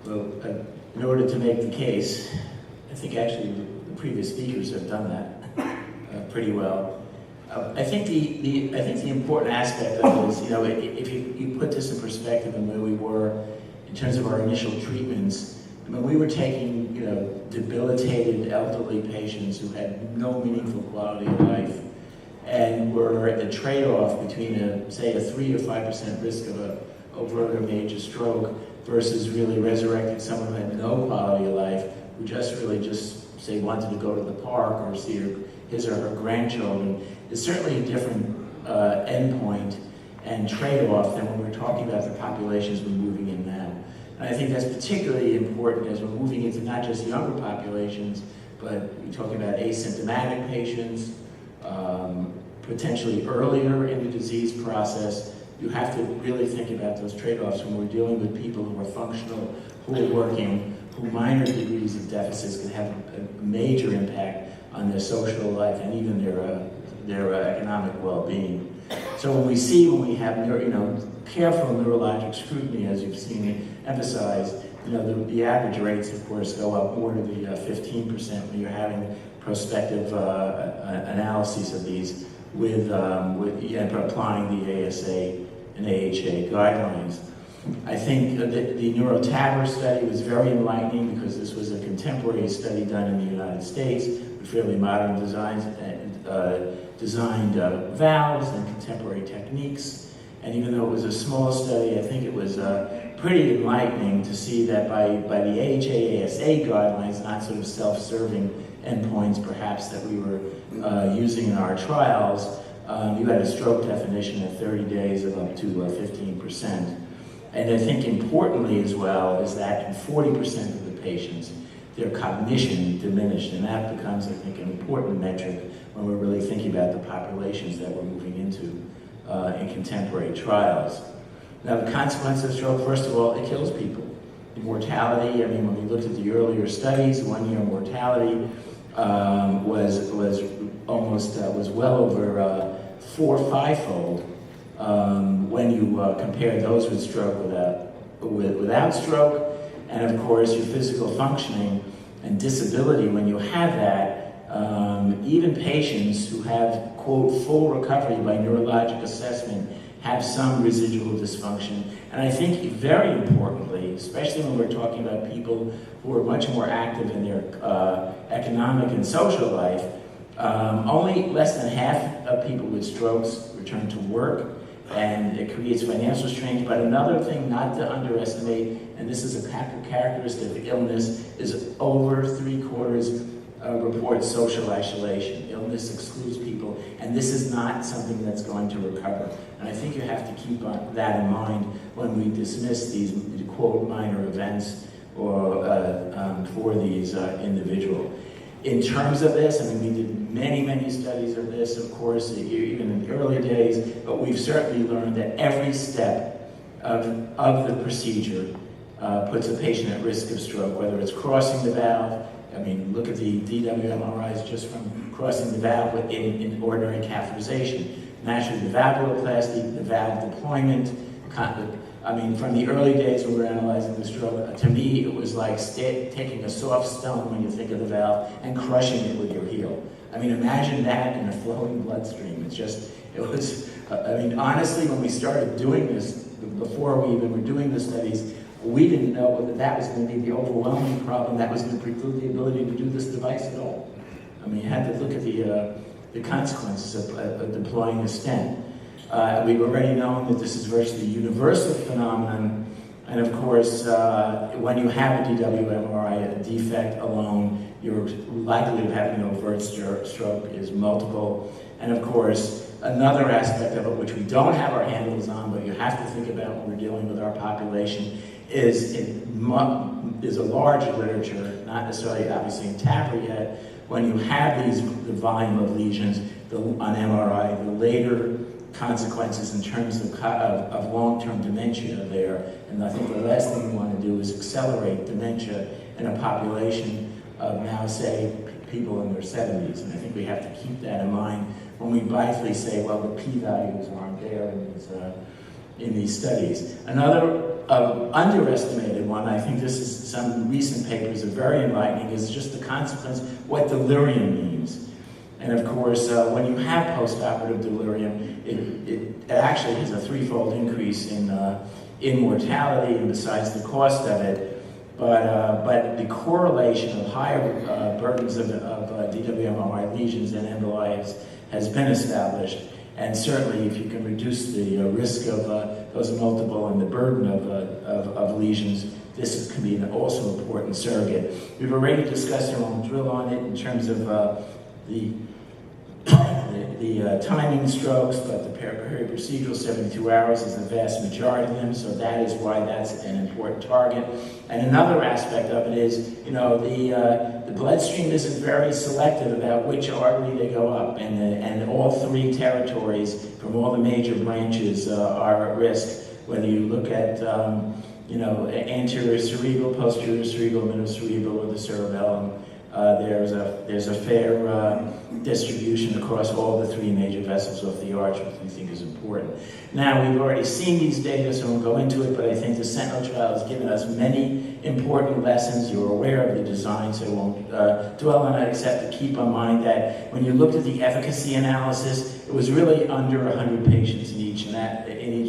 Well, in order to make the case, I think actually the previous speakers have done that pretty well. I think the important aspect of it is, you know, if you put this in perspective and where we were in terms of our initial treatments, I mean, we were taking, you know, debilitated elderly patients who had no meaningful quality of life, and were at the trade-off between, say, a 3 or 5% risk of a overt or major stroke versus really resurrecting someone who had no quality of life, who just say, wanted to go to the park or see his or her grandchildren. Is certainly a different endpoint and trade-off than when we're talking about the populations we're moving in now. And I think that's particularly important as we're moving into not just younger populations, but we're talking about asymptomatic patients, potentially earlier in the disease process. You have to really think about those trade-offs when we're dealing with people who are functional, who are working, who minor degrees of deficits can have a major impact on their social life and even their economic well-being. So when we have careful neurologic scrutiny, as you've seen me emphasize, you know, the average rates, of course, go up more to the 15% when you're having prospective analyses of these with applying the ASA and AHA guidelines. I think that the NeuroTaver study was very enlightening because this was a contemporary study done in the United States with fairly modern designs and designed valves and contemporary techniques. And even though it was a small study, I think it was pretty enlightening to see that by the AHA-ASA guidelines, not sort of self-serving endpoints perhaps that we were using in our trials, you had a stroke definition at 30 days of up to 15%. And I think importantly as well is that in 40% of the patients, their cognition diminished, and that becomes, I think, an important metric when we're really thinking about the populations that we're moving into in contemporary trials. Now, the consequence of stroke, first of all, it kills people. The mortality, I mean, when we looked at the earlier studies, 1-year mortality was well over 4 or 5-fold when you compare those with stroke without stroke, and of course your physical functioning and disability. When you have that, even patients who have, quote, full recovery by neurologic assessment have some residual dysfunction. And I think very importantly, especially when we're talking about people who are much more active in their economic and social life, only less than half of people with strokes return to work, and it creates financial strains. But another thing not to underestimate, and this is a characteristic of illness, is over 3/4 report social isolation. Illness excludes people, and this is not something that's going to recover. And I think you have to keep that in mind when we dismiss these, quote, minor events or for these individuals. In terms of this, I mean, we did many studies of this, of course, even in the early days, but we've certainly learned that every step of the procedure puts a patient at risk of stroke, whether it's crossing the valve. I mean, look at the DW MRIs just from crossing the valve in ordinary catheterization. Naturally, the valvuloplasty, the valve deployment. I mean, from the early days when we were analyzing the stroke, to me, it was like taking a soft stone when you think of the valve and crushing it with your heel. I mean, imagine that in a flowing bloodstream. I mean, honestly, when we started doing this, before we even were doing the studies, we didn't know that was going to be the overwhelming problem that was going to preclude the ability to do this device at all. I mean, you had to look at the consequences of deploying a stent. We've already known that this is virtually a universal phenomenon, and of course, when you have a DW MRI, a defect alone, your likelihood of having an overt stroke is multiple. And of course, another aspect of it, which we don't have our handles on, but you have to think about when we're dealing with our population, is a large literature, not necessarily obviously in TAVR yet, when you have the volume of lesions on MRI, the later consequences in terms of long-term dementia there. And I think the last thing we want to do is accelerate dementia in a population of now, say, people in their 70s. And I think we have to keep that in mind when we blithely say, well, the p-values aren't there in these studies. Another underestimated one, I think this is some recent papers are very enlightening, is just the consequence, what delirium means. And of course, when you have postoperative delirium, it actually has a threefold increase in mortality, and besides the cost of it. But the correlation of higher burdens of DWMRI lesions and emboli has been established. And certainly, if you can reduce the risk of those multiple and the burden of lesions, this can be also an important surrogate. We've already discussed, and we'll drill on it in terms of the timing strokes, but the peri-procedural 72 hours is the vast majority of them, so that is why that's an important target. And another aspect of it is, you know, the bloodstream isn't very selective about which artery they go up, and all three territories from all the major branches are at risk, whether you look at you know, anterior cerebral, posterior cerebral, middle cerebral, or the cerebellum. There's a fair distribution across all the three major vessels of the arch, which we think is important. Now, we've already seen these data, so I won't go into it, but I think the Sentinel trial has given us many important lessons. You're aware of the design, so I won't dwell on it, except to keep in mind that when you looked at the efficacy analysis, it was really under 100 patients in each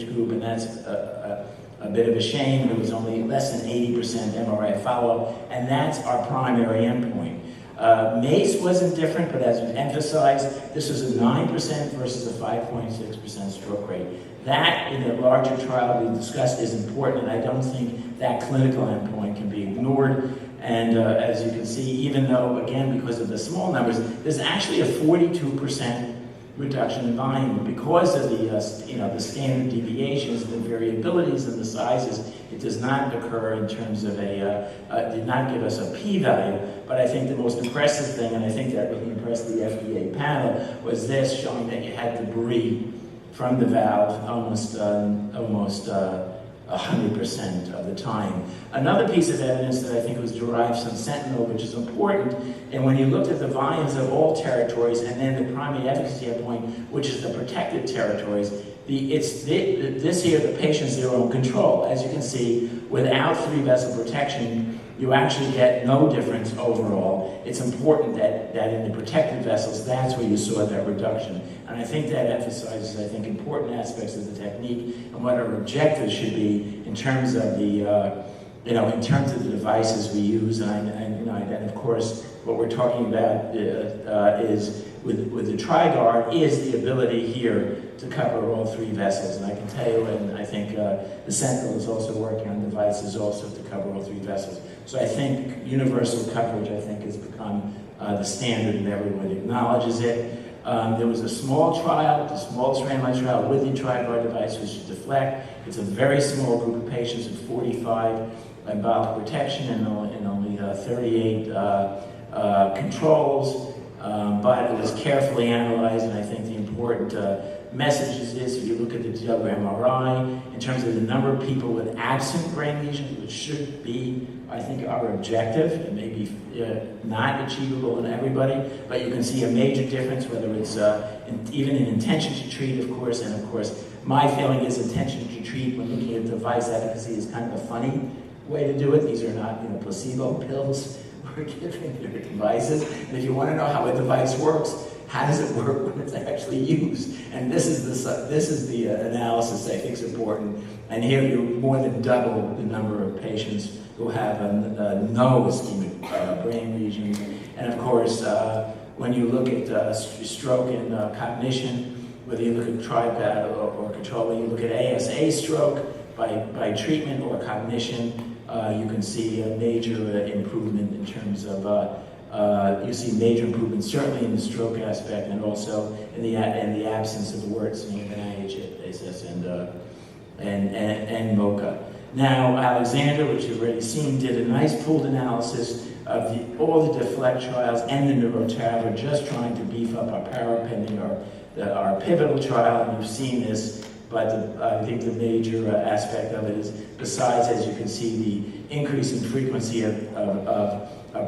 group, and that's a bit of a shame. There was only less than 80% MRI follow-up, and that's our primary endpoint. MACE wasn't different, but as we emphasized, this was a 9% versus a 5.6% stroke rate. That, in a larger trial we discussed, is important, and I don't think that clinical endpoint can be ignored. And as you can see, even though, again, because of the small numbers, there's actually a 42% reduction in volume because of the the standard deviations, the variabilities in the sizes. It does not occur in terms of did not give us a p-value. But I think the most impressive thing, and I think that really impressed the FDA panel, was this, showing that you had debris from the valve almost 100% of the time. Another piece of evidence that I think was derived from Sentinel, which is important, and when you looked at the volumes of all territories and then the primary efficacy endpoint, which is the protected territories, this here, the patient's their own control. As you can see, without three-vessel protection, you actually get no difference overall. It's important that in the protected vessels, that's where you saw that reduction. And I think that emphasizes, I think, important aspects of the technique and what our objectives should be in terms of the, in terms of the devices we use. And of course, what we're talking about is with the TriGuard is the ability here to cover all three vessels. And I can tell you, and I think the Sentinel is also working on devices also to cover all three vessels. So I think universal coverage, I think, has become the standard, and everyone acknowledges it. There was a small trial, the smallest randomized trial with the TriGuard device, which is Deflect. It's a very small group of patients with 45 embolic protection and only 38 controls, but it was carefully analyzed, and I think the important message is this: if you look at the WMRI, in terms of the number of people with absent brain lesions, which should be, I think, our objective, it may be not achievable in everybody, but you can see a major difference, whether it's even in intention to treat, of course, and of course, my feeling is intention to treat when looking at device efficacy is kind of a funny way to do it. These are not placebo pills we're giving, they're devices, and if you want to know how a device works, how does it work when it's actually used? And this is the analysis I think is important. And here you more than double the number of patients who have no ischemic brain lesions. And of course, when you look at stroke and cognition, whether you look at TriPad or control, when you look at ASA stroke by treatment or cognition, you can see a major improvement in terms of you see major improvement, certainly in the stroke aspect, and also in the absence of the worsening of NIH basis and MoCA. Now, Alexander, which you've already seen, did a nice pooled analysis of all the Deflect trials and the NeuroTav. We're just trying to beef up our power pending our pivotal trial, and you've seen this. But I think the major aspect of it is, besides, as you can see, the increase in frequency of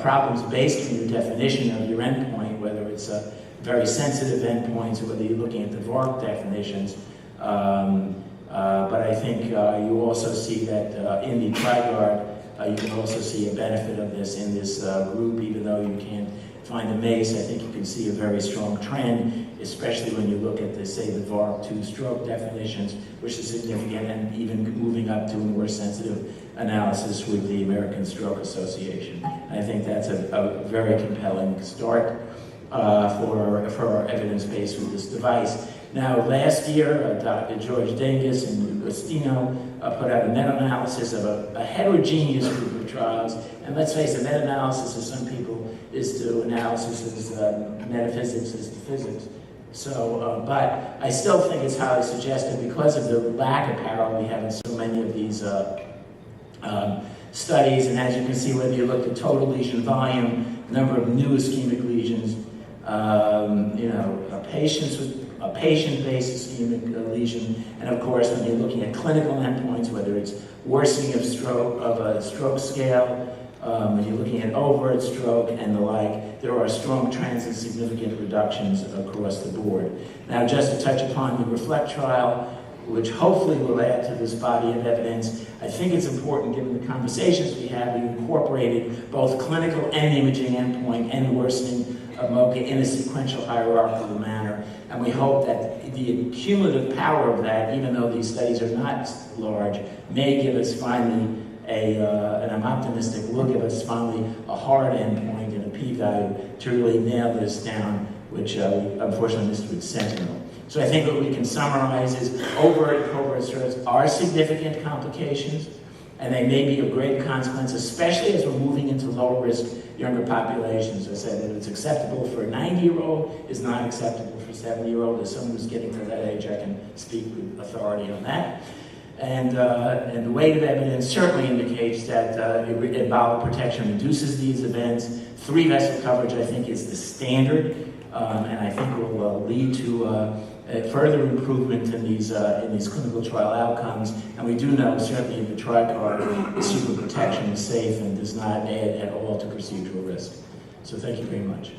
problems based on your definition of your endpoint, whether it's very sensitive endpoints or whether you're looking at the VARC definitions, But I think you also see that in the TriGuard, you can also see a benefit of this in this group, even though you can't find a MACE. I think you can see a very strong trend, especially when you look at the, say, the VARC2 stroke definitions, which is significant, and even moving up to a more sensitive analysis with the American Stroke Association. I think that's a very compelling start for our evidence base with this device. Now, last year, Dr. George Dengus and Agostino put out a meta-analysis of a heterogeneous group of trials. And let's face it, meta-analysis to some people is to analysis as metaphysics is to physics. So, but I still think it's highly suggestive because of the lack of power we have in so many of these studies. And as you can see, whether you look at total lesion volume, number of new ischemic lesions, patients with a patient-based ischemic lesion, and of course, when you're looking at clinical endpoints, whether it's worsening of stroke, of a stroke scale, when you're looking at overt stroke and the like, there are strong trends and significant reductions across the board. Now, just to touch upon the REFLECT trial, which hopefully will add to this body of evidence, I think it's important, given the conversations we have, we incorporated both clinical and imaging endpoint and worsening of MoCA in a sequential hierarchical manner. And we hope that the cumulative power of that, even though these studies are not large, may give us finally and I'm optimistic, will give us finally a hard endpoint and a p-value to really nail this down, which we unfortunately missed with Sentinel. So I think what we can summarize is overt and covert strokes are significant complications, and they may be of great consequence, especially as we're moving into lower risk younger populations. I said that it's acceptable for a 90-year-old is not acceptable for a 70-year-old. As someone who's getting to that age, I can speak with authority on that. And the weight of evidence certainly indicates that embolic protection reduces these events. 3-vessel coverage, I think, is the standard, and I think will lead to further improvement in these clinical trial outcomes. And we do know, certainly in the TriGuard, the super protection is safe and does not add at all to procedural risk. So thank you very much.